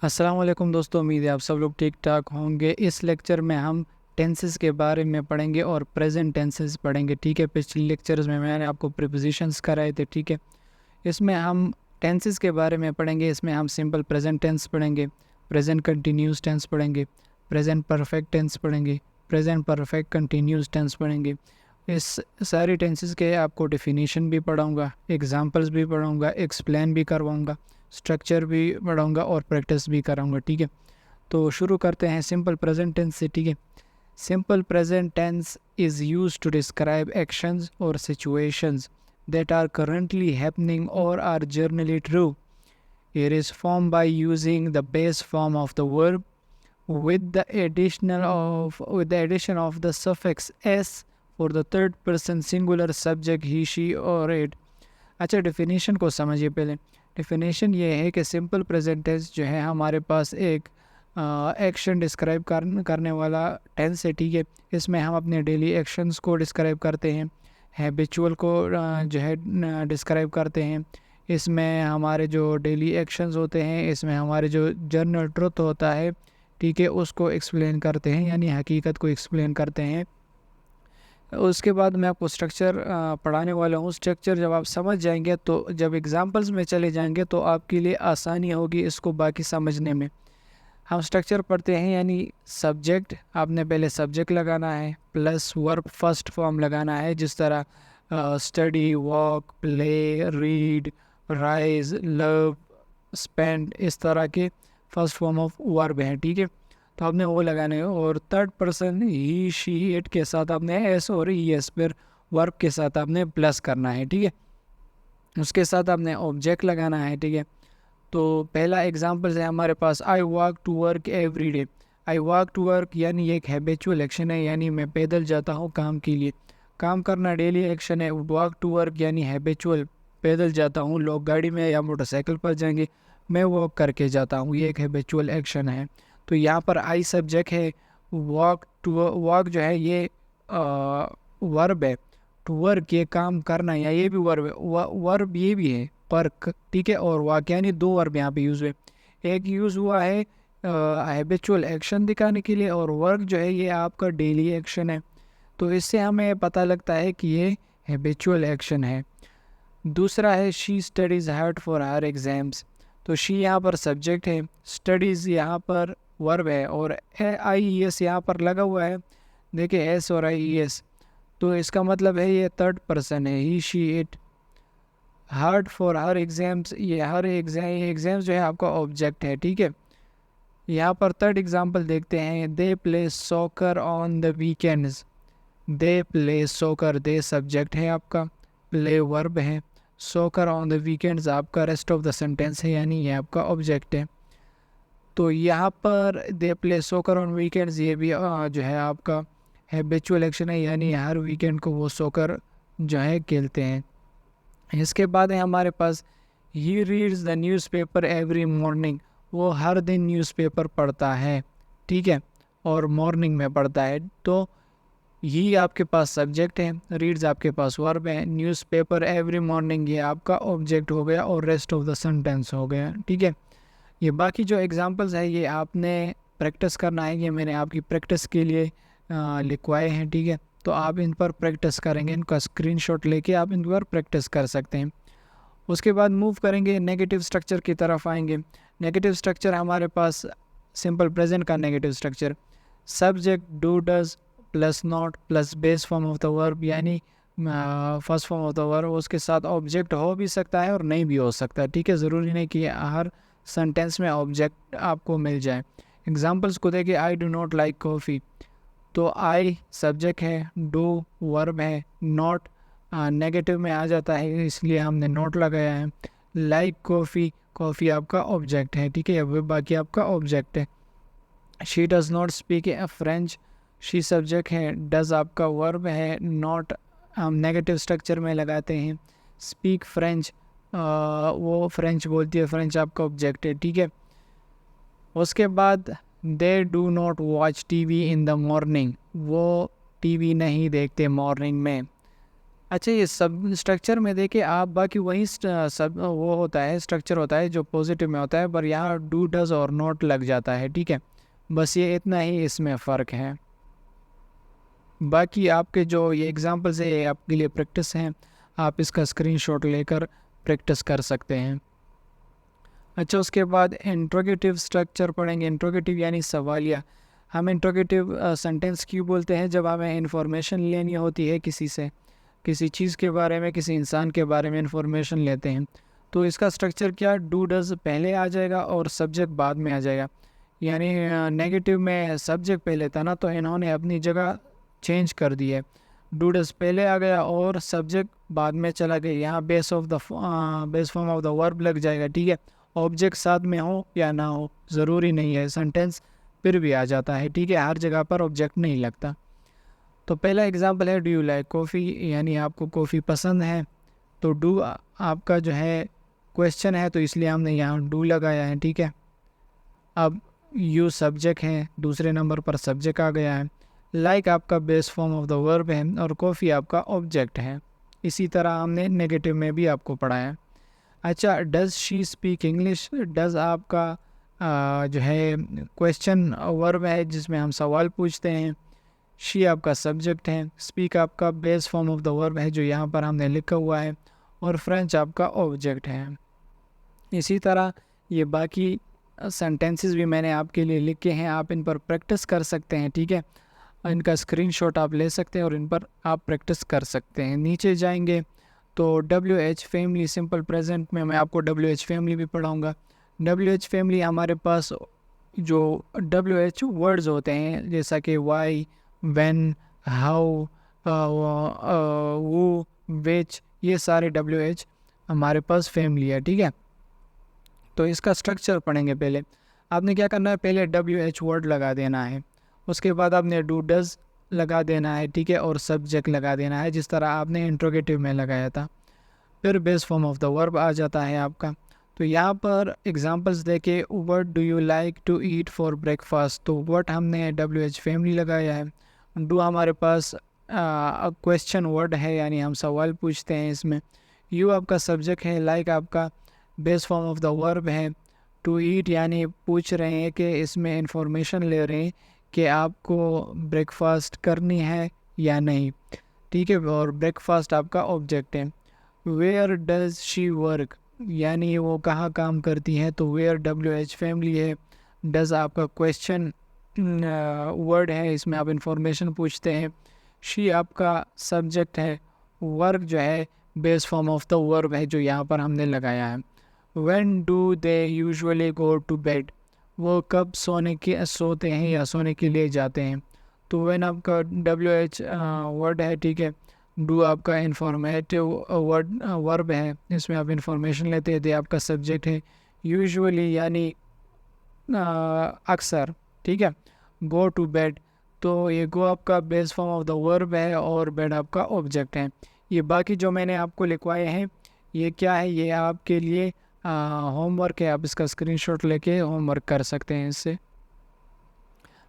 अस्सलाम वालेकुम दोस्तों, उम्मीद है आप सब लोग ठीक ठाक होंगे। इस लेक्चर में हम टेंसेस के बारे में पढ़ेंगे और प्रेजेंट टेंसेस पढ़ेंगे। ठीक है, पिछले लेक्चर्स में मैंने आपको प्रीपोजिशंस कराए थे। ठीक है, इसमें हम टेंसेस के बारे में पढ़ेंगे। इसमें हम सिंपल प्रेजेंट टेंस पढ़ेंगे, प्रेजेंट कंटिन्यूस टेंस पढ़ेंगे, प्रेजेंट परफेक्ट टेंस पढ़ेंगे, प्रेजेंट परफेक्ट कंटिन्यूस टेंस पढ़ेंगे। इस सारी टेंसेस के आपको डेफिनेशन भी पढ़ाऊँगा, एग्जांपल्स भी पढ़ाऊँगा, एक्सप्लेन भी करवाऊँगा, स्ट्रक्चर भी पढ़ाऊँगा और प्रैक्टिस भी कराऊँगा। ठीक है, तो शुरू करते हैं सिंपल प्रेजेंट टेंस से। ठीक है, simple present tense is used to describe actions और situations that are currently happening or are generally true. It is formed by using the base form of the verb with the addition of the suffix s for the third person singular subject he, she or it. अच्छा, definition को समझिए पहले। Definition ये है कि simple present tense जो है हमारे पास एक एक्शन डिस्क्राइब करने वाला टेंस है। ठीक है, इसमें हम अपने डेली एक्शंस को डिस्क्राइब करते हैं, हैबिचुअल को जो है डिस्क्राइब करते हैं। इसमें हमारे जो डेली एक्शंस होते हैं, इसमें हमारे जो जर्नल ट्रुथ होता है, ठीक है, उसको एक्सप्लेन करते हैं, यानी हकीकत को एक्सप्लेन करते हैं। उसके बाद मैं आपको स्ट्रक्चर पढ़ाने वाला हूँ। स्ट्रक्चर जब आप समझ जाएंगे, तो जब एग्जांपल्स में चले जाएंगे तो आपके लिए आसानी होगी इसको बाकी समझने में। हम स्ट्रक्चर पढ़ते हैं, यानी सब्जेक्ट, आपने पहले सब्जेक्ट लगाना है प्लस वर्ब फर्स्ट फॉर्म लगाना है, जिस तरह study, walk, play, read, rise, love, spend, इस तरह के फर्स्ट फॉर्म ऑफ वर्ब हैं। ठीक है, तो आपने वो लगाने है। और third person he, she, it के साथ आपने एस और ई एस पर वर्ब के साथ आपने प्लस करना है। ठीक है, उसके साथ आपने ऑब्जेक्ट लगाना है। ठीक है, तो पहला एग्जांपल है हमारे पास, I walk to work every day. I walk to work यानी ये एक हैबिचुअल एक्शन है, यानी मैं पैदल जाता हूँ काम के लिए। काम करना डेली एक्शन है। वॉक टू वर्क यानी हैबिचुअल, पैदल जाता हूँ, लोग गाड़ी में या मोटरसाइकिल पर जाएंगे, मैं वॉक करके जाता हूँ, ये एक हैबिचुअल एक्शन है। तो यहाँ पर आई सब्जेक्ट है, वॉक टू वॉक जो है ये वर्ब है, टू वर्क ये काम करना, या ये भी वर्ब है, वर्ब ये भी है वर्क। ठीक है, और वॉक यानी दो वर्ब यहाँ पे यूज़ हुए। एक यूज़ हुआ है हैबिचुअल एक्शन दिखाने के लिए, और वर्क जो है ये आपका डेली एक्शन है। तो इससे हमें पता लगता है कि ये हैबिचुअल एक्शन है। दूसरा है, she studies hard for her exams. तो शी यहाँ पर सब्जेक्ट है, स्टडीज़ यहाँ पर वर्ब है, और आई ई एस यहाँ पर लगा हुआ है। देखिए एस और आई ई एस, तो इसका मतलब है ये थर्ड पर्सन है, he, she, it. Hard for her exams, ये हर एग्ज़ाम्स जो है आपका ऑब्जेक्ट है। ठीक है, यहाँ पर थर्ड एग्जांपल देखते हैं, they play soccer on the weekends. They play soccer, they subject है आपका, प्ले वर्ब है, सॉकर ऑन द वीकेंड्स आपका रेस्ट ऑफ द सेंटेंस है, यानी ये आपका ऑब्जेक्ट है। तो यहाँ पर they play soccer on weekends, ये भी जो है आपका हैबिचुअल एक्शन है, यानी हर वीकेंड को वो सॉकर जो है खेलते हैं। इसके बाद है हमारे पास, he reads the newspaper every morning. वो हर दिन न्यूज़पेपर पढ़ता है। ठीक है, और मॉर्निंग में पढ़ता है। तो ही आपके पास सब्जेक्ट है, रीड्स आपके पास वर्ब है, न्यूज़पेपर एवरी मॉर्निंग ये आपका ऑब्जेक्ट हो गया, और रेस्ट ऑफ द सेंटेंस हो गया। ठीक है, ये बाकी जो एग्जांपल्स है ये आपने प्रैक्टिस करना है, ये मैंने आपकी प्रैक्टिस के लिए लिखवाए हैं। ठीक है, तो आप इन पर प्रैक्टिस करेंगे, इनका स्क्रीनशॉट लेके आप इन पर प्रैक्टिस कर सकते हैं। उसके बाद मूव करेंगे, नेगेटिव स्ट्रक्चर की तरफ आएंगे। नेगेटिव स्ट्रक्चर हमारे पास सिंपल प्रेजेंट का negative structure, subject do does plus not plus base form of the verb, यानी first form of the verb, उसके साथ ऑब्जेक्ट हो भी सकता है और नहीं भी हो सकता। ठीक है, ज़रूरी नहीं कि हर सेंटेंस में ऑब्जेक्ट आपको मिल जाए। एग्जांपल्स को देखिए, I do not like coffee. तो आई सब्जेक्ट है, डू वर्ब है, नॉट नेगेटिव में आ जाता है, इसलिए हमने नोट लगाया है। लाइक कॉफ़ी, कॉफ़ी आपका ऑब्जेक्ट है। ठीक है, वो बाकी आपका ऑब्जेक्ट है। She does not speak French, she subject है, डज़ आपका वर्ब है, नॉट हम नेगेटिव स्ट्रक्चर में लगाते हैं। स्पीक फ्रेंच, वो फ्रेंच बोलती है, फ्रेंच आपका ऑब्जेक्ट है। ठीक है, उसके बाद they do not watch TV in the morning, वो टीवी नहीं देखते मॉर्निंग में। अच्छा, ये सब स्ट्रक्चर में देखिए आप बाकी वही सब वो होता है, स्ट्रक्चर होता है जो पॉजिटिव में होता है, पर यहाँ डू डज और नॉट लग जाता है, ठीक है। बस ये इतना ही इसमें फ़र्क है। बाकी आपके जो ये एग्जांपल्स है ये आपके लिए प्रैक्टिस हैं, आप इसका स्क्रीनशॉट लेकर प्रैक्टिस कर सकते हैं। अच्छा, उसके बाद इंट्रोगेटिव स्ट्रक्चर पढ़ेंगे। इंट्रोगेटिव यानी सवालिया। हम इंट्रोगेटिव सेंटेंस क्यों बोलते हैं? जब हमें इंफॉर्मेशन लेनी होती है किसी से, किसी चीज़ के बारे में, किसी इंसान के बारे में इंफॉर्मेशन लेते हैं, तो इसका स्ट्रक्चर क्या, डू डज़ पहले आ जाएगा और सब्जेक्ट बाद में आ जाएगा। यानी नेगेटिव में सब्जेक्ट पहले था ना, तो इन्होंने अपनी जगह चेंज कर दी है। डू डज़ पहले आ गया और सब्जेक्ट बाद में चला गया। यहाँ base form of the verb लग जाएगा, ठीक है। ऑब्जेक्ट साथ में हो या ना हो ज़रूरी नहीं है, सेंटेंस फिर भी आ जाता है, ठीक है। हर जगह पर ऑब्जेक्ट नहीं लगता। तो पहला एग्जांपल है डू यू लाइक कॉफ़ी, यानी आपको कॉफ़ी पसंद है। तो डू आपका जो है क्वेश्चन है, तो इसलिए हमने यहाँ डू लगाया है, ठीक है। अब यू सब्जेक्ट है, दूसरे नंबर पर सब्जेक्ट आ गया है। लाइक आपका base form of the verb है और कॉफ़ी आपका ऑब्जेक्ट है। इसी तरह हमने नेगेटिव में भी आपको पढ़ाया। अच्छा, does she speak English. Does आपका जो है क्वेश्चन वर्ब है जिसमें हम सवाल पूछते हैं। शी आपका सब्जेक्ट है। स्पीक आपका base form of the verb है जो यहाँ पर हमने लिखा हुआ है, और फ्रेंच आपका ऑब्जेक्ट है। इसी तरह ये बाकी सेंटेंसेस भी मैंने आपके लिए लिखे हैं, आप इन पर प्रैक्टिस कर सकते हैं, ठीक है। इनका स्क्रीनशॉट आप ले सकते हैं और इन पर आप प्रैक्टिस कर सकते हैं। नीचे जाएंगे तो WH फैमिली सिंपल प्रेजेंट में मैं आपको WH फैमिली भी पढ़ाऊँगा। WH फैमिली हमारे पास जो WH वर्ड्स होते हैं, जैसा कि वाई, व्हेन, हाउ, वो, विच, ये सारे WH हमारे पास फैमिली है, ठीक है। तो इसका स्ट्रक्चर पढ़ेंगे। पहले आपने क्या करना है, पहले WH वर्ड लगा देना है, उसके बाद आपने डू डज़ लगा देना है, ठीक है, और सब्जेक्ट लगा देना है जिस तरह आपने इंट्रोगेटिव में लगाया था। फिर base form of the verb आ जाता है आपका। तो यहाँ पर एग्जांपल्स देके, what do you like to eat for breakfast, तो व्हाट हमने WH फैमिली लगाया है। डू हमारे पास क्वेश्चन वर्ड है, यानी हम सवाल पूछते हैं इसमें। यू आपका सब्जेक्ट है। लाइक आपका base form of the verb है। टू ईट यानी पूछ रहे हैं कि इसमें इंफॉर्मेशन ले रहे हैं कि आपको ब्रेकफास्ट करनी है या नहीं, ठीक है, और ब्रेकफास्ट आपका ऑब्जेक्ट है। वेयर डज शी वर्क, यानी वो कहाँ काम करती है, तो वेयर WH फैमिली है। डज आपका क्वेश्चन वर्ड है, इसमें आप इंफॉर्मेशन पूछते हैं। शी आपका सब्जेक्ट है। वर्क जो है base form of the verb है जो यहाँ पर हमने लगाया है। When do they usually go to bed, वो कब सोते हैं या सोने के लिए जाते हैं। तो व्हेन आपका WH वर्ड है, ठीक है। डू आपका इंफॉर्मेटिव वर्ब है, इसमें आप इंफॉर्मेशन लेते हैं। दे आपका सब्जेक्ट है। यूजुअली यानी अक्सर, ठीक है। गो टू बेड, तो ये गो आपका base form of the verb है और बेड आपका ऑब्जेक्ट है। ये बाकी जो मैंने आपको लिखवाए हैं ये क्या है, ये आपके लिए होमवर्क है, आप इसका स्क्रीनशॉट लेके होमवर्क कर सकते हैं इससे।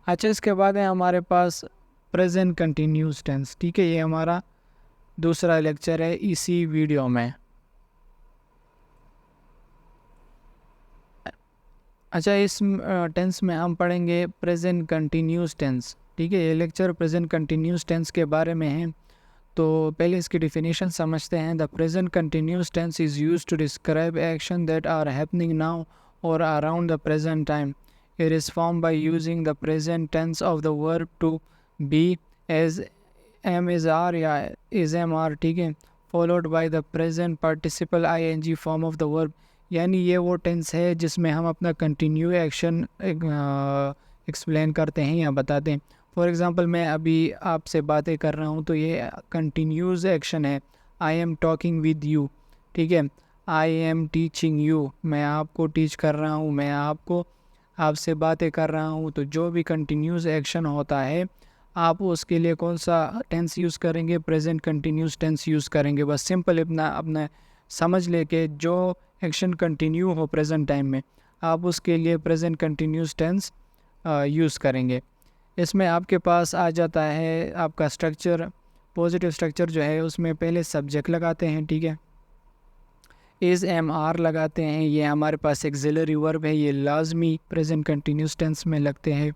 अच्छा, इसके बाद है हमारे पास प्रेजेंट कंटिन्यूस टेंस, ठीक है। ये हमारा दूसरा लेक्चर है इसी वीडियो में। अच्छा, इस टेंस में हम पढ़ेंगे प्रेजेंट कंटिन्यूस टेंस, ठीक है। ये लेक्चर प्रेजेंट कंटिन्यूस टेंस के बारे में है। तो पहले इसकी डिफिनीशन समझते हैं। The present continuous tense is used to describe action that are happening now और around the present time. It is form by using the present tense of the verb to be as am is are या is am are, ठीक है, followed by the present participle ING form of the verb. यानी ये वो tense है जिसमें हम अपना कंटिन्यू एक्शन एक्सप्लेन करते हैं या बताते हैं। फॉर एग्ज़ाम्पल, मैं अभी आपसे बातें कर रहा हूँ तो ये कंटिन्यूस एक्शन है। I am talking with you, ठीक है। आई एम टीचिंग यू, मैं आपको टीच कर रहा हूँ, मैं आपसे बातें कर रहा हूँ। तो जो भी कंटिन्यूस एक्शन होता है आप उसके लिए कौन सा टेंस यूज़ करेंगे, प्रेजेंट कंटिन्यूस टेंस यूज़ करेंगे। बस सिंपल अपना समझ ले के जो एक्शन कंटिन्यू हो प्रेजेंट टाइम में आप उसके लिए प्रेजेंट कंटिन्यूस टेंस यूज़ करेंगे। इसमें आपके पास आ जाता है आपका स्ट्रक्चर पॉजिटिव स्ट्रक्चर जो है उसमें पहले सब्जेक्ट लगाते हैं, ठीक है, इज़ एम आर लगाते हैं, ये हमारे पास एक्सिलरी वर्ब है, ये लाजमी प्रेजेंट कंटिन्यूस टेंस में लगते हैं।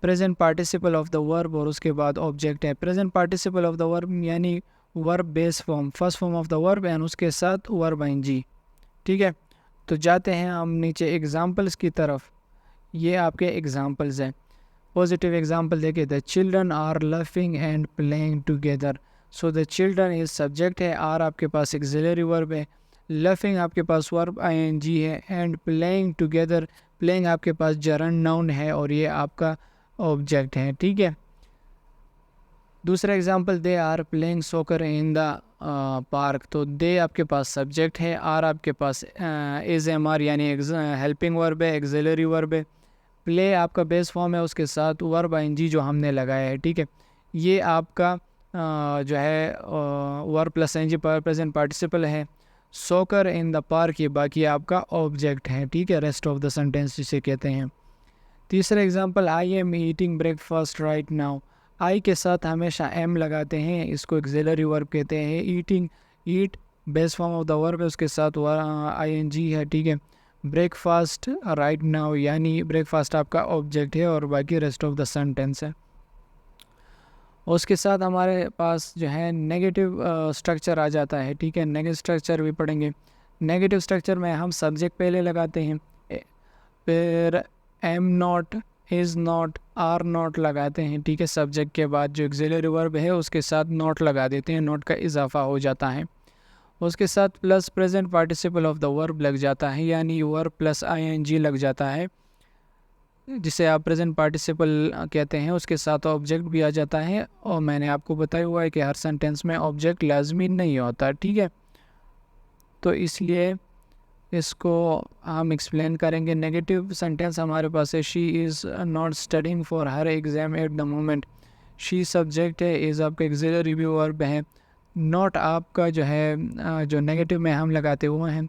Present participle of the verb और उसके बाद ऑब्जेक्ट है। Present participle of the verb यानी verb base form, first form of the verb and उसके साथ वर्ब आईएनजी, ठीक है। तो जाते हैं हम नीचे एग्जाम्पल्स की तरफ। ये आपके एग्जाम्पल्स हैं। पॉजिटिव एग्जाम्पल देखिए, the children are loving and playing together. So the children is subject है, आर आपके पास एक्सिलरी वर्ब है, लविंग आपके पास वर्ब आईएनजी है, एंड प्लेइंग टुगेदर, प्लेइंग आपके पास जरंड नाउन है और ये आपका ऑब्जेक्ट है, ठीक है। दूसरा example, they are playing soccer in the park. तो दे आपके पास सब्जेक्ट है, आर आपके पास इज एम आर यानी हेल्पिंग वर्ब है, एक्सिलरी वर्ब है, प्ले आपका बेस फॉर्म है, उसके साथ वर्ब आईएनजी जो हमने लगाया है, ठीक है। ये आपका जो है verb plus ING present participle है। सॉकर इन द पार्क ये बाकी आपका ऑब्जेक्ट है, ठीक है, रेस्ट ऑफ द सेंटेंस जिसे कहते हैं। तीसरा example, I am eating breakfast right now. I के साथ हमेशा एम लगाते हैं, इसको एक्सिलरी वर्ब कहते हैं। Eating, eat base form of the verb है, उसके साथ आईएनजी है, ठीक है। ब्रेकफास्ट राइट नाउ यानी ब्रेकफास्ट आपका ऑब्जेक्ट है और बाकी रेस्ट ऑफ द सेंटेंस है। उसके साथ हमारे पास जो है नेगेटिव स्ट्रक्चर आ जाता है, ठीक है। नेगेटिव स्ट्रक्चर भी पढ़ेंगे। नेगेटिव स्ट्रक्चर में हम सब्जेक्ट पहले लगाते हैं, फिर am not, is not, are not लगाते हैं, ठीक है। सब्जेक्ट के बाद जो एक्सिलरी वर्ब है उसके साथ नॉट लगा देते हैं, नॉट का इजाफा हो जाता है। उसके साथ plus present participle of the verb लग जाता है, यानी वर्ब प्लस आईएनजी लग जाता है, जिसे आप प्रेजेंट पार्टिसिपल कहते हैं। उसके साथ ऑब्जेक्ट भी आ जाता है, और मैंने आपको बताया हुआ है कि हर सेंटेंस में ऑब्जेक्ट लाजमी नहीं होता, ठीक है। तो इसलिए इसको हम एक्सप्लेन करेंगे। नेगेटिव सेंटेंस हमारे पास है, she is not studying for her exam at the moment. She subject है, इज़ आपका एक्सिलरी वर्ब है, नॉट आपका जो है जो नेगेटिव में हम लगाते हुए हैं।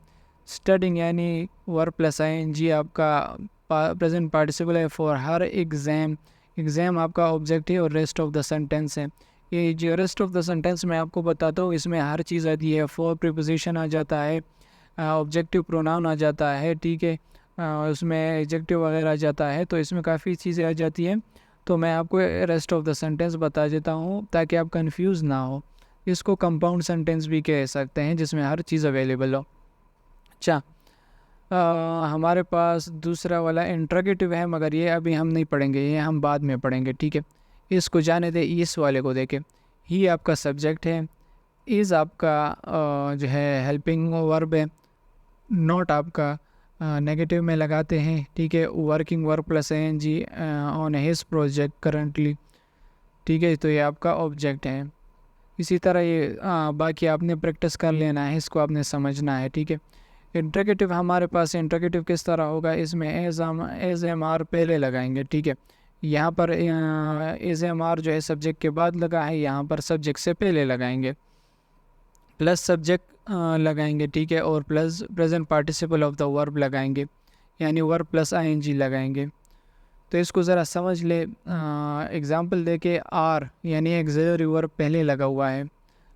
स्टडिंग यानी वर्ब प्लस आईएनजी आपका प्रेजेंट पार्टिसिपल है, फॉर हर एग्ज़ाम, एग्ज़ाम आपका ऑब्जेक्ट है और रेस्ट ऑफ द सेंटेंस है। ये जो रेस्ट ऑफ द सेंटेंस मैं आपको बताता हूँ, इसमें हर चीज़ आती है, फॉर प्रीपोजिशन आ जाता है, ऑब्जेक्टिव प्रोनाउन आ जाता है, ठीक है, उसमें एडजेक्टिव वगैरह आ जाता है, तो इसमें काफ़ी चीज़ें आ जाती हैं। तो मैं आपको रेस्ट ऑफ द सेंटेंस बता देता हूँ ताकि आप कंफ्यूज ना हो। इसको कंपाउंड सेंटेंस भी कह सकते हैं, जिसमें हर चीज़ अवेलेबल हो। अच्छा, हमारे पास दूसरा वाला इंट्रोगेटिव है, मगर ये अभी हम नहीं पढ़ेंगे, ये हम बाद में पढ़ेंगे, ठीक है। इसको जाने दे, इस वाले को देखें। ही आपका सब्जेक्ट है, इज़ आपका जो है हेल्पिंग वर्ब है, नॉट आपका नेगेटिव में लगाते हैं, ठीक है। Working verb plus ING on his project currently, ठीक है, तो ये आपका ऑब्जेक्ट है। इसी तरह ये बाकी आपने प्रैक्टिस कर लेना है, इसको आपने समझना है, ठीक है। इंट्रोगेटिव हमारे पास, इंट्रोगेटिव किस तरह होगा, इसमें एज एम आर पहले लगाएंगे, ठीक है। यहाँ पर एज एम आर जो है सब्जेक्ट के बाद लगा है, यहाँ पर सब्जेक्ट से पहले लगाएंगे, प्लस सब्जेक्ट लगाएंगे, ठीक है, और plus present participle of the verb लगाएंगे, यानी वर्ब प्लस आईएनजी लगाएंगे। तो इसको ज़रा समझ ले। एग्जांपल दे के, आर यानी एक्सिलरी वर्ब पहले लगा हुआ है,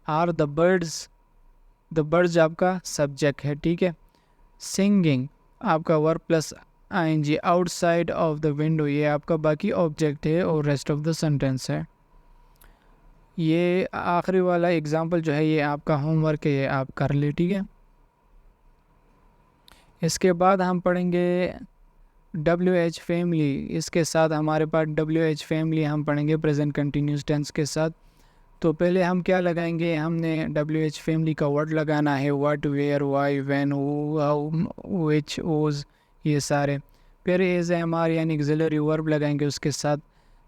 are the birds, the birds आपका सब्जेक्ट है, ठीक है। सिंगिंग आपका verb plus ING, outside of the window ये आपका बाकी ऑब्जेक्ट है और रेस्ट ऑफ द सेंटेंस है। ये आखिरी वाला एग्जांपल जो है ये आपका होमवर्क है, ये आप कर ले, ठीक है। इसके बाद हम पढ़ेंगे WH फैमिली। इसके साथ हमारे पास WH फैमिली हम पढ़ेंगे प्रेजेंट कंटिन्यूस टेंस के साथ। तो पहले हम क्या लगाएंगे, हमने WH फैमिली का वर्ड लगाना है, what, where, why, when, who, how, which, whose, ये सारे। फिर एज एम आर यानी एक्सिलरी वर्ब लगाएंगे, उसके साथ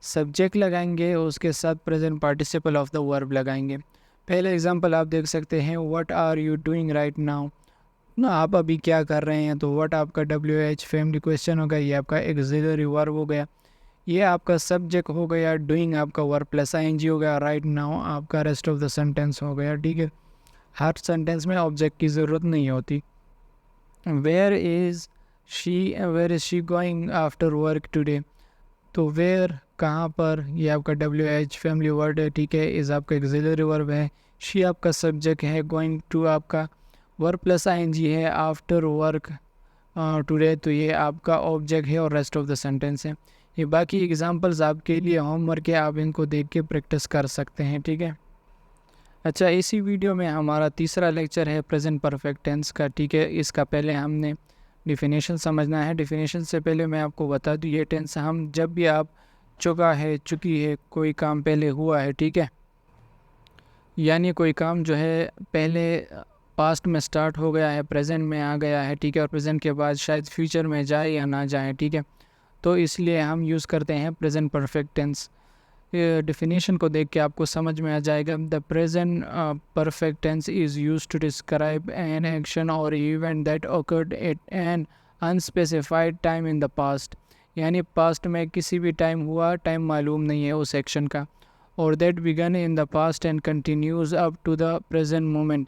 सब्जेक्ट लगाएंगे, उसके साथ present participle of the verb लगाएंगे। पहले एग्जांपल आप देख सकते हैं, what are you doing right now, आप अभी क्या कर रहे हैं। तो व्हाट आपका WH फैमिली क्वेश्चन हो गया, ये आपका एक्सिलरी वर्ब हो गया, ये आपका सब्जेक्ट हो गया, डूइंग आपका वर्ब प्लस आईएनजी हो गया, राइट नाउ आपका रेस्ट ऑफ द सेंटेंस हो गया, ठीक है। हर सेंटेंस में ऑब्जेक्ट की ज़रूरत नहीं होती। Where is she going after work today. तो वेयर कहाँ पर, ये आपका WH फैमिली वर्ड है, ठीक है। इज़ आपका एक्सिलरी वर्ब है, शी आपका सब्जेक्ट है, गोइंग टू आपका वर्ब प्लस ING है, आफ्टर वर्क टुडे तो ये आपका ऑब्जेक्ट है और रेस्ट ऑफ द सेंटेंस है। ये बाकी एग्जांपल्स आपके लिए होमवर्क है, आप इनको देख के प्रैक्टिस कर सकते हैं, ठीक है। अच्छा, इसी वीडियो में हमारा तीसरा लेक्चर है प्रेजेंट परफेक्ट टेंस का, ठीक है। इसका पहले हमने डिफिनेशन समझना है। डिफिनेशन से पहले मैं आपको बता दूँ, ये टेंस हम जब भी आप चुका है, चुकी है, कोई काम पहले हुआ है, ठीक है, यानी कोई काम जो है पहले पास्ट में स्टार्ट हो गया है, प्रेजेंट में आ गया है, ठीक है, और प्रेजेंट के बाद शायद फ्यूचर में जाए या ना जाए, ठीक है, तो इसलिए हम यूज़ करते हैं प्रेजेंट परफेक्ट टेंस। डेफिनेशन को देख के आपको समझ में आ जाएगा। The present perfect tense is used to describe an action और event that occurred at an unspecified time in the past, यानी पास्ट में किसी भी टाइम हुआ, टाइम मालूम नहीं है उस एक्शन का, और that began in the past and continues up to the present moment,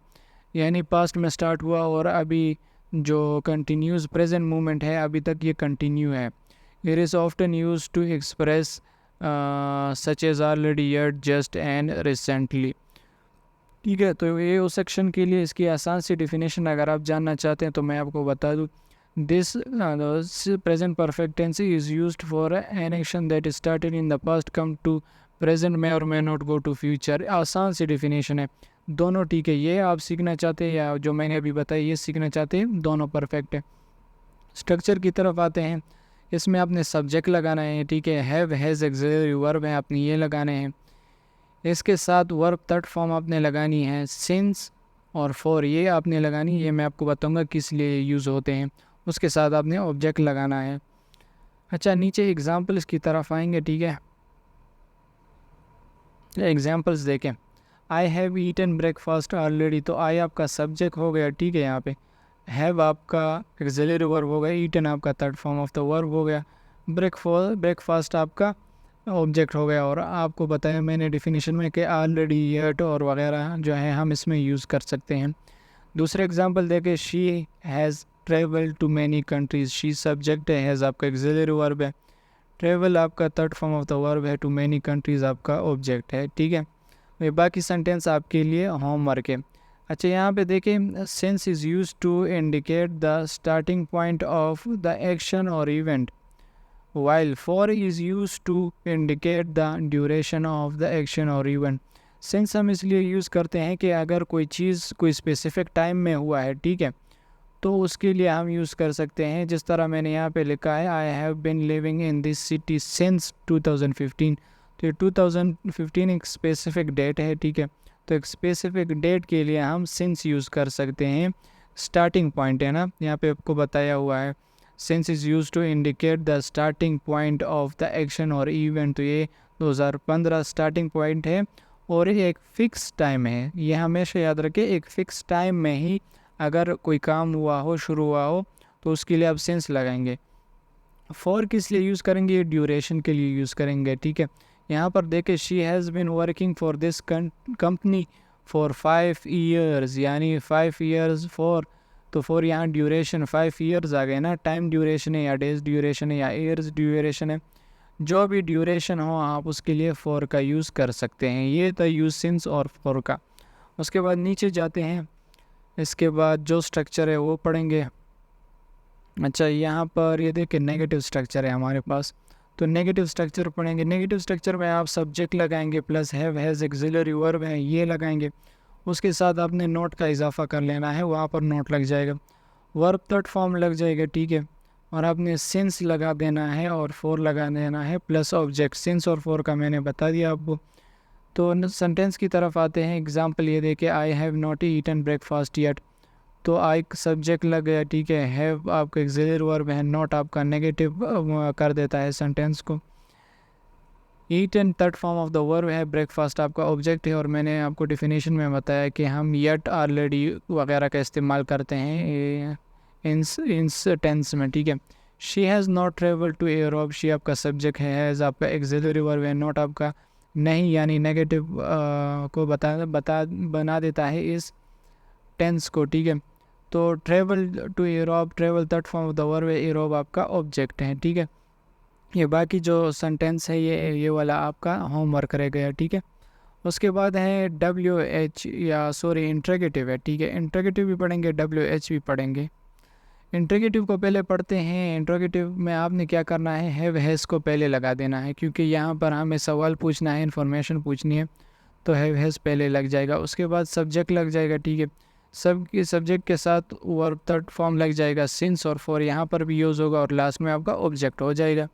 यानी पास्ट में स्टार्ट हुआ और अभी जो कंटिन्यूज़ प्रेजेंट मोमेंट है अभी तक ये कंटिन्यू है। It is often use to express such as already, yet, just and recently, ठीक है। तो ये उस सेक्शन के लिए इसकी आसान सी डिफिनेशन अगर आप जानना चाहते हैं तो मैं आपको बता दूँ। This present perfect tense is used for an action that started in the past come to present में और may not go to future. आसान सी डिफिनेशन है दोनों, ठीक है। ये आप सीखना चाहते हैं या जो मैंने अभी बताया ये सीखना चाहते हैं, दोनों परफेक्ट है। स्ट्रक्चर की तरफ आते हैं। इसमें आपने सब्जेक्ट लगाना है, ठीक है, हैव, हैज़, एक्सिलरी वर्ब है, आपने ये लगाने हैं। इसके साथ वर्ब थर्ड फॉर्म आपने लगानी है, सिंस और फॉर ये आपने लगानी है, ये मैं आपको बताऊंगा किस लिए यूज़ होते हैं। उसके साथ आपने ऑब्जेक्ट लगाना है। अच्छा, नीचे एग्जांपल्स की तरफ आएंगे, ठीक है। एग्जांपल्स देखें। I have eaten breakfast already, तो आई आपका सब्जेक्ट हो गया, ठीक है। यहाँ पे हैव आपका एक्सिलरी वर्ब हो गया, ईटन आपका third form of the verb हो गया, ब्रेकफास्ट आपका ऑब्जेक्ट हो गया। और आपको बताया मैंने डिफिनेशन में कि ऑलरेडी, येट और वगैरह जो है हम इसमें यूज़ कर सकते हैं। दूसरे एग्जांपल देखें। She has travel to many countries, she subject है, हैज़ आपका एक्सिलरी वर्ब है, ट्रेवल आपका third form of the verb है, टू मैनी कंट्रीज़ आपका ऑब्जेक्ट है, ठीक है। ये बाकी सेंटेंस आपके लिए होमवर्क है। अच्छा, यहाँ पे देखें, since is used to indicate the starting point of the action और event, while for is used to indicate the duration of the action or event। since हम इसलिए यूज़ करते हैं कि अगर कोई चीज़ कोई स्पेसिफिक टाइम में हुआ है, ठीक है, तो उसके लिए हम यूज़ कर सकते हैं। जिस तरह मैंने यहाँ पे लिखा है, I have been living in this city since 2015, तो ये 2015 एक स्पेसिफिक डेट है, ठीक है। तो एक स्पेसिफिक डेट के लिए हम सिंस यूज़ कर सकते हैं। स्टार्टिंग पॉइंट है ना, यहाँ पे आपको बताया हुआ है, since is use to indicate the starting point of the action और इवेंट, तो ये 2015 स्टार्टिंग पॉइंट है और ये एक फ़िक्स टाइम है। ये हमेशा याद रखें, एक फ़िक्स टाइम में ही अगर कोई काम हुआ हो, शुरू हुआ हो, तो उसके लिए आप सिंस लगाएंगे। फॉर किस लिए यूज़ करेंगे, ये ड्यूरेशन के लिए यूज़ करेंगे, ठीक है। यहाँ पर देखें, she has been working for this company for 5 years, यानी 5 ईयर्स फॉर, तो फॉर यहाँ ड्यूरेशन 5 ईयर्स आ गए ना, टाइम ड्यूरेशन है या डेज ड्यूरेशन है या ईयर्स ड्यूरेशन है, जो भी ड्यूरेशन हो आप उसके लिए फॉर का यूज़ कर सकते हैं। ये था यूज़ सिंस और फॉर का। उसके बाद नीचे जाते हैं, इसके बाद जो स्ट्रक्चर है वो पढ़ेंगे। अच्छा, यहाँ पर ये देखिए नेगेटिव स्ट्रक्चर है हमारे पास, तो नेगेटिव स्ट्रक्चर पढ़ेंगे। नेगेटिव स्ट्रक्चर में आप सब्जेक्ट लगाएंगे plus have, has, axillary verb है, ये लगाएंगे। उसके साथ आपने नोट का इजाफा कर लेना है, वहाँ पर नोट लग जाएगा, वर्ब थर्ड फॉर्म लग जाएगा, ठीक है। और आपने सिंस लगा देना है और फॉर लगा देना है प्लस ऑब्जेक्ट। सिंस और फॉर का मैंने बता दिया आपको। तो सेंटेंस की तरफ आते हैं। एग्जांपल ये देखिए, I have not eaten breakfast yet, तो आई सब्जेक्ट लग गया, ठीक है। हैव आपका एक्सिलरी वर्ब है, नॉट आपका नेगेटिव कर देता है सेंटेंस को। Eaten third form of the verb है, ब्रेकफास्ट आपका ऑब्जेक्ट है। और मैंने आपको डिफिनेशन में बताया कि हम येट, ऑलरेडी वगैरह का इस्तेमाल करते हैं इंस टेंस में, ठीक है। She has not travel to Europe, she आपका सब्जेक्ट है, हैज़ आपका एक्सिलरी वर्ब है, नॉट आपका नहीं यानी नेगेटिव को बना देता है इस टेंस को, ठीक है। तो travel to Europe, travel third form of the verb है, यूरोप आपका ऑब्जेक्ट है, ठीक है। ये बाकी जो सेंटेंस है ये वाला आपका होमवर्क रह गया, ठीक है। उसके बाद है WH या सॉरी इंट्रोगेटिव है, ठीक है। इंट्रोगेटिव भी पढ़ेंगे, WH भी पढ़ेंगे। इंट्रोगेटिव को पहले पढ़ते हैं। इंट्रोगेटिव में आपने क्या करना है, हैव हैज़ को पहले लगा देना है, क्योंकि यहाँ पर हमें सवाल पूछना है, इन्फॉर्मेशन पूछनी है, तो हैव हैज़ पहले लग जाएगा। उसके बाद सब्जेक्ट लग जाएगा, ठीक है। सब की सब्जेक्ट के साथ वर्ब थर्ड फॉर्म लग जाएगा, सिंस और फॉर यहाँ पर भी यूज़ होगा, और लास्ट में आपका ऑब्जेक्ट हो जाएगा।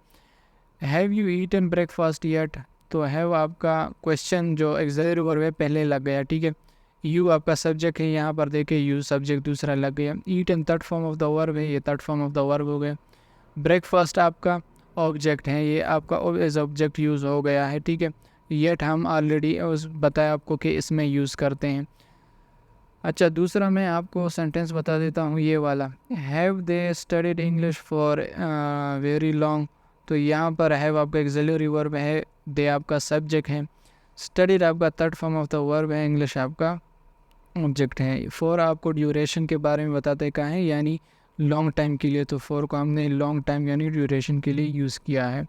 Have you eaten breakfast yet, तो हैव आपका क्वेश्चन जो एक्सिलरी वर्ब है पहले लग गया, ठीक है। यू आपका सब्जेक्ट है, यहाँ पर देखिए यू सब्जेक्ट दूसरा लग गया। Eaten third form of the verb है, ये third form of the verb हो गया। ब्रेकफास्ट आपका ऑब्जेक्ट है, ये आपका एज ऑब्जेक्ट यूज़ हो गया है, ठीक है। येट हम ऑलरेडी बताया आपको कि इसमें यूज़ करते हैं। अच्छा, दूसरा मैं आपको सेंटेंस बता देता हूँ, ये वाला, have they studied English for very long, तो यहाँ पर हैव आपका एक्सिलरी वर्ब है, दे आपका सब्जेक्ट है, स्टडीड आपका third form of the verb है, इंग्लिश आपका ऑब्जेक्ट है। फॉर आपको ड्यूरेशन के बारे में बताते कहाँ है, यानी लॉन्ग टाइम के लिए, तो फॉर को हमने लॉन्ग टाइम यानी ड्यूरेशन के लिए यूज़ किया है।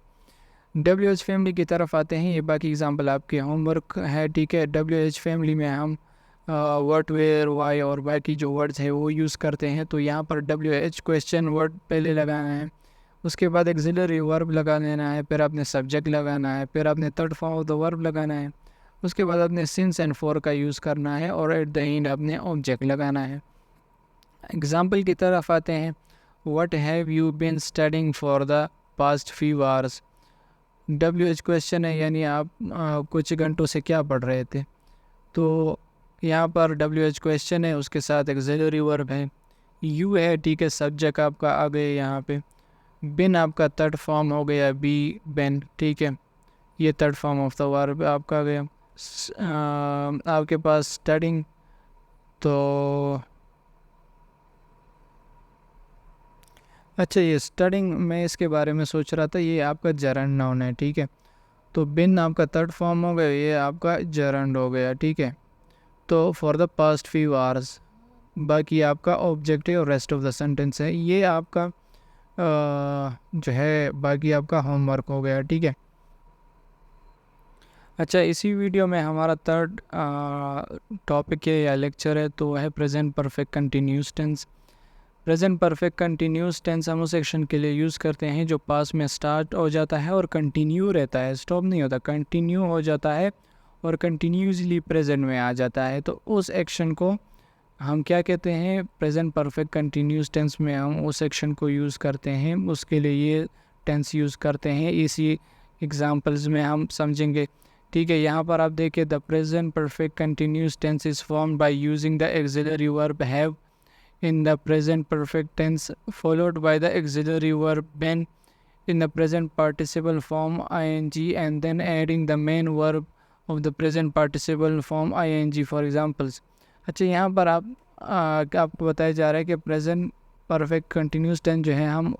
WH फैमिली की तरफ आते हैं, ये बाकी एग्जांपल आपके होमवर्क है, ठीक है। WH फैमिली में हम व्हाट, वेयर, वाई और बाकी जो वर्ड्स है वो यूज़ करते हैं। तो यहाँ पर WH क्वेश्चन वर्ड पहले लगाना है, उसके बाद एक्सिलरी वर्ब लगा लेना है, फिर आपने सब्जेक्ट लगाना है, फिर आपने third form of the verb लगाना है, उसके बाद आपने सिंस एंड फॉर का यूज़ करना है, और एट द एंड आपने ऑब्जेक्ट लगाना है। एग्जाम्पल की तरफ आते हैं, what have you been studying for the past few hours, WH question है, यानी आप कुछ घंटों से क्या पढ़ रहे थे। तो यहाँ पर WH क्वेश्चन है, उसके साथ एक्सिलरी वर्ब है, यू है, ठीक है, सब्जेक्ट आपका आ गए यहाँ पे। बिन आपका थर्ड फॉर्म हो गया, बी बेन, ठीक है, ये third form of the verb आपका आ गया। आपके पास स्टडिंग, तो अच्छा, ये स्टडिंग मैं इसके बारे में सोच रहा था, ये आपका जरंड नाउन है, ठीक है। तो बिन आपका थर्ड फॉर्म हो गया, ये आपका जरंड हो गया, ठीक है। तो for the past few hours बाकी आपका ऑब्जेक्ट है, और रेस्ट ऑफ द सेंटेंस है। ये आपका जो है बाकी आपका होमवर्क हो गया, ठीक है। अच्छा, इसी वीडियो में हमारा थर्ड टॉपिक है या लेक्चर है, तो है present perfect continuous tense. Present perfect continuous tense हम उस एक्शन के लिए यूज़ करते हैं जो पास में स्टार्ट हो जाता है और कंटिन्यू रहता है, स्टॉप नहीं होता, कंटिन्यू हो जाता है और कंटिन्यूसली प्रेजेंट में आ जाता है। तो उस एक्शन को हम क्या कहते हैं, प्रेजेंट परफेक्ट कंटिन्यूस टेंस में हम उस एक्शन को यूज़ करते हैं, उसके लिए ये टेंस यूज़ करते हैं। इसी एग्जांपल्स में हम समझेंगे, ठीक है। यहाँ पर आप देखिए, the present perfect continuous tense is formed by using the auxiliary verb have in the present perfect tense followed by the auxiliary verb been in the present participle form ing and then adding the main verb of the present participle form ing for examples। अच्छा, यहाँ पर आपको बताया जा रहा है कि present perfect continuous tense जो है हम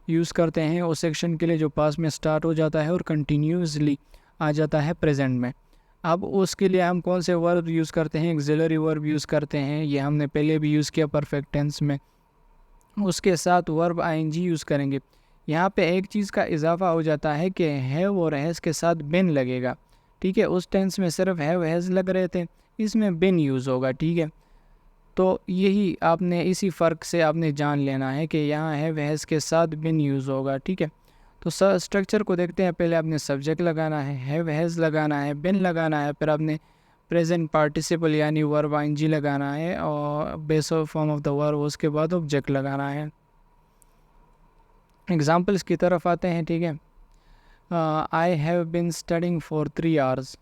यूज़ करते हैं उस सेक्शन के लिए जो पास में स्टार्ट हो जाता है और कंटिन्यूसली आ जाता है प्रेजेंट में। अब उसके लिए हम कौन से वर्ब यूज़ करते हैं, एक्सिलरी वर्ब यूज़ करते हैं, ये हमने पहले भी यूज़ किया परफेक्ट टेंस में। उसके साथ वर्ब आईएनजी यूज़ करेंगे। यहाँ पे एक चीज़ का इजाफा हो जाता है कि हैव और हैज़ के साथ बिन लगेगा, ठीक है। उस टेंस में सिर्फ हैव हैज़ लग रहे थे, इसमें बिन यूज़ होगा, ठीक है। तो यही आपने इसी फ़र्क से आपने जान लेना है कि यहाँ हैव हैज़ के साथ बिन यूज़ होगा, ठीक है। तो स्ट्रक्चर को देखते हैं। पहले आपने सब्जेक्ट लगाना है, हैव हैज़ लगाना है, बिन लगाना है, फिर आपने प्रेजेंट पार्टिसिपल यानी वर्ब आईएनजी लगाना है और base of form of the verb, उसके बाद ऑब्जेक्ट लगाना है। एग्जांपल्स की तरफ आते हैं, ठीक है। I have been studying for 3 hours.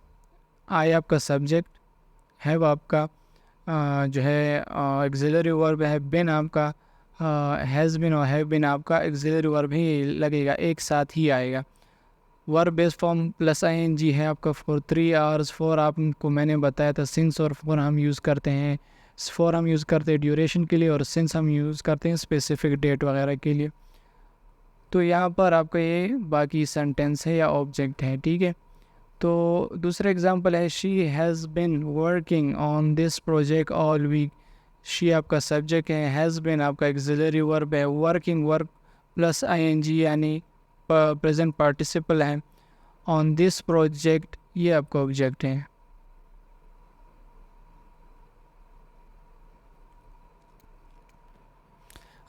I आपका सब्जेक्ट, हैव आपका जो है एक्सिलरी वर्ब है, बिन आपका हैज़ बिन और हैव बिन आपका एक्सिलरी वर्ब ही लगेगा, एक साथ ही आएगा। Verb base form plus ING है आपका फॉर 3 आवर्स। फॉर आपको मैंने बताया था सिंस और फॉर हम यूज़ करते हैं, फॉर हम यूज़ करते हैं ड्यूरेशन के लिए और सिंस हम यूज़ करते हैं स्पेसिफिक डेट वगैरह के लिए। तो यहाँ पर आपका ये बाकी सेंटेंस है या ऑब्जेक्ट है, ठीक है। तो दूसरा एग्जांपल है, she has been working on this project all week. She आपका सब्जेक्ट है, हैज़ बिन आपका एक्सिलरी वर्ब है, वर्किंग वर्ब प्लस आईएनजी यानी प्रेजेंट पार्टिसिपल है। ऑन दिस प्रोजेक्ट ये आपका ऑब्जेक्ट है।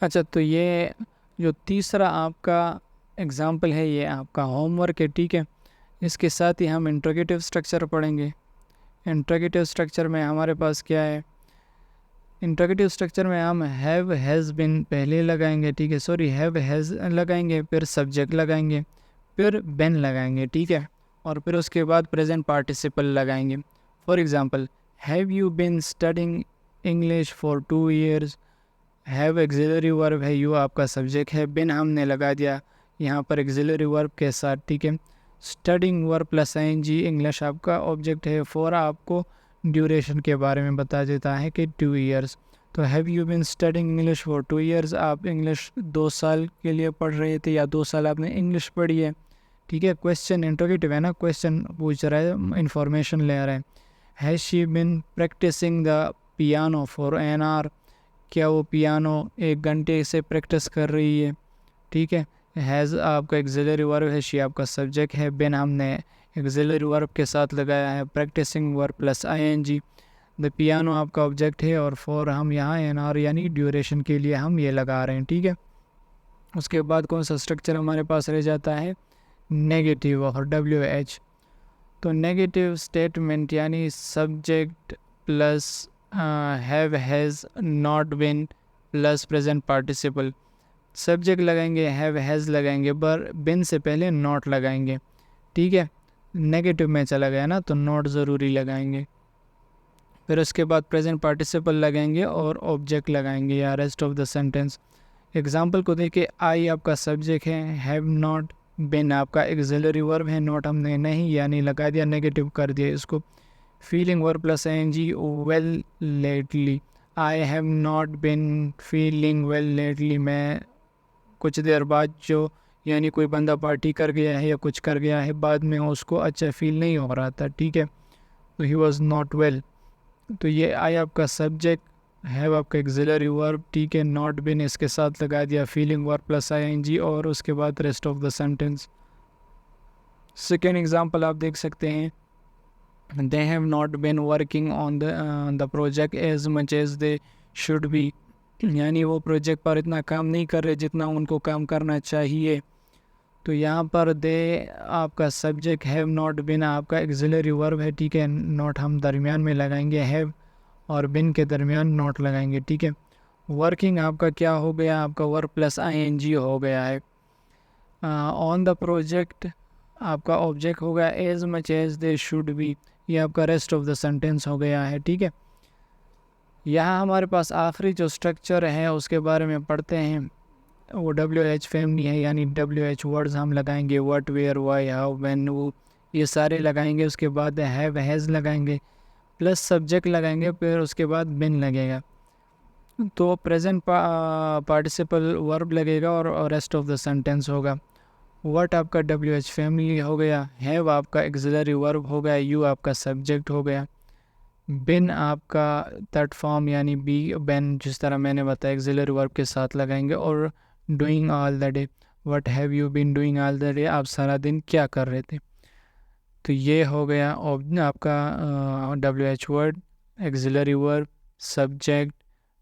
अच्छा, तो ये जो तीसरा आपका एग्जाम्पल है ये आपका होमवर्क है, ठीक है। इसके साथ ही हम इंट्रोगेटिव स्ट्रक्चर पढ़ेंगे। इंट्रोगेटिव स्ट्रक्चर में हमारे पास क्या है, इंट्रोगेटिव स्ट्रक्चर में हम हैव हैज़ बिन पहले लगाएंगे, ठीक है, सॉरी हैव हैज़ लगाएंगे, फिर सब्जेक्ट लगाएंगे, फिर बिन लगाएंगे, ठीक है, और फिर उसके बाद प्रेजेंट पार्टिसिपल लगाएंगे। For example, have you been studying English for 2 years। Have axillary verb है, यू आपका सब्जेक्ट है, बिन हमने लगा दिया यहाँ पर एक्सिलरी वर्ब के साथ, ठीक है। Studying verb plus ING, English आपका ऑब्जेक्ट है। फॉर आपको ड्यूरेशन के बारे में बता देता है कि 2 years। तो have you been studying English for 2 years, आप इंग्लिश 2 साल के लिए पढ़ रहे थे या 2 साल आपने इंग्लिश पढ़ी है, ठीक है। क्वेश्चन इंट्रोगेटिव है ना, क्वेश्चन पूछ रहा है, इंफॉर्मेशन ले रहा है। Has she been practicing the piano for an hour, क्या वो पियानो 1 घंटे से प्रैक्टिस कर रही है, ठीक है। हैज़ आपका एक्सिलरी वर्ब है, शी आपका सब्जेक्ट है, बिन हमने एक्सिलरी वर्ब के साथ लगाया है, practicing verb plus ING. The piano आपका ऑब्जेक्ट है, और फॉर हम यहाँ एन आर यानी ड्यूरेशन के लिए हम ये लगा रहे हैं, ठीक है। उसके बाद कौन सा स्ट्रक्चर हमारे पास रह जाता है, नेगेटिव और WH। तो नेगेटिव स्टेटमेंट यानी subject plus have has not been plus present participle. Subject लगाएंगे, हैव हैज़ लगाएंगे, पर बिन से पहले नॉट लगाएंगे, ठीक है। नेगेटिव में चला गया ना, तो नॉट ज़रूरी लगाएंगे। फिर उसके बाद प्रेजेंट पार्टिसिपल लगाएंगे और ऑब्जेक्ट लगाएंगे या rest of the sentence. Example को देखिए, आई आपका सब्जेक्ट है, हैव नॉट बिन आपका एक्सिलरी वर्ब है, नॉट हमने नहीं यानी लगा दिया, नेगेटिव कर दिया इसको। Feeling verb plus ING, well lately, I have not been feeling well lately, मैं कुछ देर बाद जो यानी कोई बंदा पार्टी कर गया है या कुछ कर गया है, बाद में उसको अच्छा फील नहीं हो रहा था, ठीक है, तो ही वॉज नॉट वेल। तो ये आई आपका सब्जेक्ट, हैव आपका एक्सिलरी वर्ब, ठीक है, नॉट बिन इसके साथ लगा दिया फीलिंग वर्ब प्लस आईएनजी, और उसके बाद rest of the sentence. Second example आप देख सकते हैं, they have not been working on the project as much as they should be, यानी वो प्रोजेक्ट पर इतना काम नहीं कर रहे जितना उनको काम करना चाहिए। तो यहाँ पर दे आपका सब्जेक्ट, हैव नॉट बिन आपका एक्सिलरी वर्ब है, ठीक है, नॉट हम दरमियान में लगाएंगे, हैव और बिन के दरमियान नॉट लगाएंगे, ठीक है। वर्किंग आपका क्या हो गया, आपका वर्ब प्लस आईएनजी हो गया है। ऑन द प्रोजेक्ट आपका ऑब्जेक्ट हो गया, as much as they should be, ये आपका रेस्ट ऑफ द सेंटेंस हो गया है, ठीक है। यहाँ हमारे पास आखिरी जो स्ट्रक्चर है उसके बारे में पढ़ते हैं, वो WH फैमिली है, यानी WH वर्ड्स हम लगाएंगे, what, where, why, how, when, वो ये सारे लगाएंगे। उसके बाद हैव हैज़ लगाएंगे, प्लस सब्जेक्ट लगाएंगे, फिर उसके बाद बिन लगेगा, तो प्रेजेंट पार्टिसिपल वर्ब लगेगा और रेस्ट ऑफ द सेंटेंस होगा। व्हाट आपका WH फैमिली हो गया, हैव आपका एक्सिलरी वर्ब हो गया, यू आपका सब्जेक्ट हो गया, बिन आपका थर्ड फॉर्म यानी बी बिन, जिस तरह मैंने बताया एक्सिलरी वर्ब के साथ लगाएंगे, और doing all the day, what have you been doing all the day, आप सारा दिन क्या कर रहे थे। तो ये हो गया आपका WH word, auxiliary verb, subject,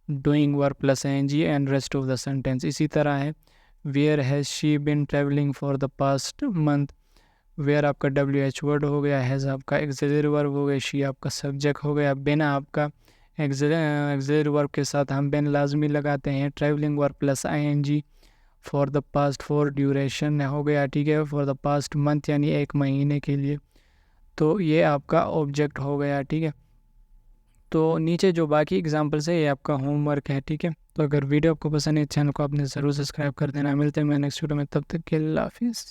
doing verb plus ING and rest of the sentence. इसी तरह है, where has she been travelling for the past month, where आपका WH वर्ड हो गया, हैज़ आपका एक्सिलरी वर्ब हो गया, शी आपका सब्जेक्ट हो गया, बिन आपका एक्सिलरी वर्ब के साथ हम बिन लाजमी लगाते हैं, travelling verb plus ING, for the past for duration हो गया, ठीक है, फॉर द पास्ट मंथ यानी 1 महीने के लिए, तो ये आपका ऑब्जेक्ट हो गया, ठीक है। तो नीचे जो बाकी एग्जांपल्स है ये आपका होमवर्क है, ठीक है। तो अगर वीडियो आपको पसंद है, चैनल को आपने ज़रूर सब्सक्राइब कर देना। मिलते हैं मैं नेक्स्ट वीडियो में, तब तक के लिए अल्लाह हाफिज़।